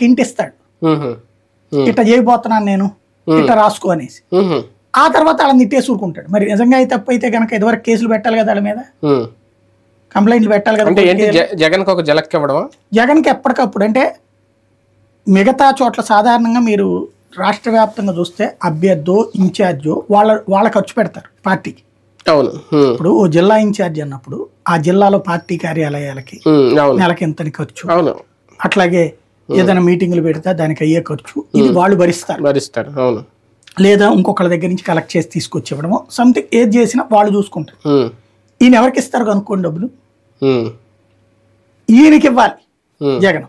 Hint ఇస్తాడు, ఇట్లా చేయబోతున్నాను నేను, ఇట్లా రాసుకో అనేసి. ఆ తర్వాత వాళ్ళని తిట్టేసి ఊరుకుంటాడు. మరి నిజంగా అయితే తప్పు అయితే కనుక ఇదివరకు కేసులు పెట్టాలి కదా, వాళ్ళ మీద కంప్లైంట్లు పెట్టాలి కదా. జగన్ ఒక జలక్ ఇవ్వడం, జగన్కి ఎప్పటికప్పుడు అంటే మిగతా చోట్ల సాధారణంగా మీరు రాష్ట్ర వ్యాప్తంగా చూస్తే అభ్యర్థో ఇన్ఛార్జో వాళ్ళ ఖర్చు పెడతారు పార్టీకి. అవును. ఇప్పుడు ఓ జిల్లా ఇన్ఛార్జ్ అన్నప్పుడు ఆ జిల్లాలో పార్టీ కార్యాలయాలకి నెలకి ఎంతని ఖర్చు, అట్లాగే ఏదైనా మీటింగ్లు పెడితే దానికి అయ్యే ఖర్చు ఇది వాళ్ళు భరిస్తారు. అవును. లేదా ఇంకొకళ్ళ దగ్గర నుంచి కలెక్ట్ చేసి తీసుకొచ్చి ఇవ్వడము సంథింగ్ ఏది చేసినా వాళ్ళు చూసుకుంటారు. ఈయన ఎవరికి ఇస్తారు కనుక్కోండి డబ్బులు, ఈయనకి ఇవ్వాలి జగన్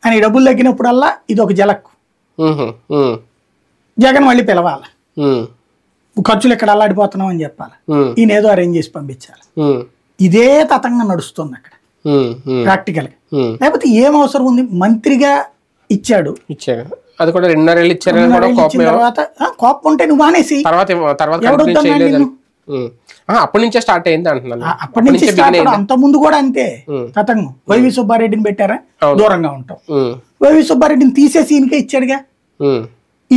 అని. డబ్బులు తగ్గినప్పుడల్లా ఇది ఒక జలక్కు, జగన్ మళ్ళీ పిలవాలి, ఖర్చులు ఇక్కడ అల్లాడిపోతున్నాం అని చెప్పాలి, ఈయన ఏదో అరేంజ్ చేసి పంపించాలి. ఇదే తతంగా నడుస్తుంది అక్కడ ప్రాక్టికల్ గా. లేకపోతే ఏం అవసరం ఉంది, మంత్రిగా ఇచ్చాడు, అది కూడా 2.5 ఏళ్ళు ఇచ్చిన తర్వాత కోపం ఉంటే నువ్వు మానేసి అప్పటి నుంచే స్టార్ట్ అయింది అంటున్నాను. అప్పటి నుంచి అంత ముందు కూడా అంతే తతంగం. వైవి సుబ్బారెడ్డిని పెట్టారా, దూరంగా ఉంటాం. వైవి సుబ్బారెడ్డిని తీసేసి ఈయనకే ఇచ్చాడుగా,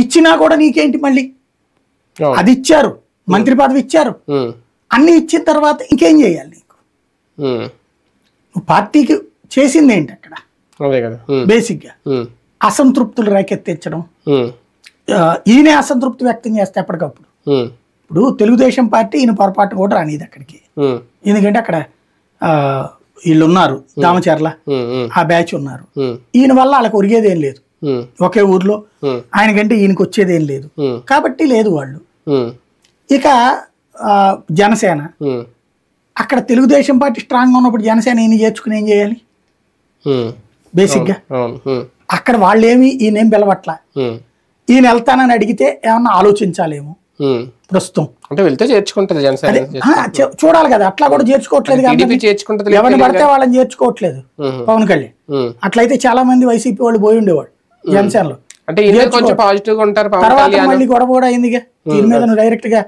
ఇచ్చినా కూడా నీకేంటి మళ్ళీ, అది ఇచ్చారు, మంత్రి పదవి ఇచ్చారు, అన్ని ఇచ్చిన తర్వాత ఇంకేం చేయాలి నీకు? నువ్వు పార్టీకి చేసింది ఏంటి అక్కడ? బేసిక్ గా అసంతృప్తులు రేకెత్తించడం, ఈయనే అసంతృప్తి వ్యక్తం చేస్తే ఎప్పటికప్పుడు. ఇప్పుడు తెలుగుదేశం పార్టీ ఈయన పొరపాటు కూడా రానిది అక్కడికి, ఎందుకంటే అక్కడ వీళ్ళు ఉన్నారు, దామచర్ల ఆ బ్యాచ్ ఉన్నారు. ఈయన వల్ల వాళ్ళకి ఒరిగేదేం లేదు, ఒకే ఊర్లో ఆయనకంటే ఈయనకి వచ్చేదేం లేదు కాబట్టి లేదు వాళ్ళు. ఇక జనసేన, అక్కడ తెలుగుదేశం పార్టీ స్ట్రాంగ్ గా ఉన్నప్పుడు జనసేన ఈయన చేర్చుకుని ఏం చేయాలి బేసిక్ గా? అక్కడ వాళ్ళేమి ఈయనేం పిలవట్ల, ఈయన వెళ్తానని అడిగితే ఏమన్నా ఆలోచించాలేమో ప్రస్తుతం. అంటే వెళ్తే చేర్చుకుంటది జనసేన, చూడాలి కదా. అట్లా కూడా చేర్చుకోవట్లేదు, ఎవరిని పడితే వాళ్ళని చేర్చుకోవట్లేదు పవన్ కళ్యాణ్. అట్లయితే చాలా మంది వైసీపీ వాళ్ళు పోయి ఉండేవాడు జనసేనలో. అంటే కొంచెం పాజిటివ్ గా ఉంటారు. తర్వాత మళ్ళీ గొడవ కూడా అయిందిగా దీని మీద డైరెక్ట్ గా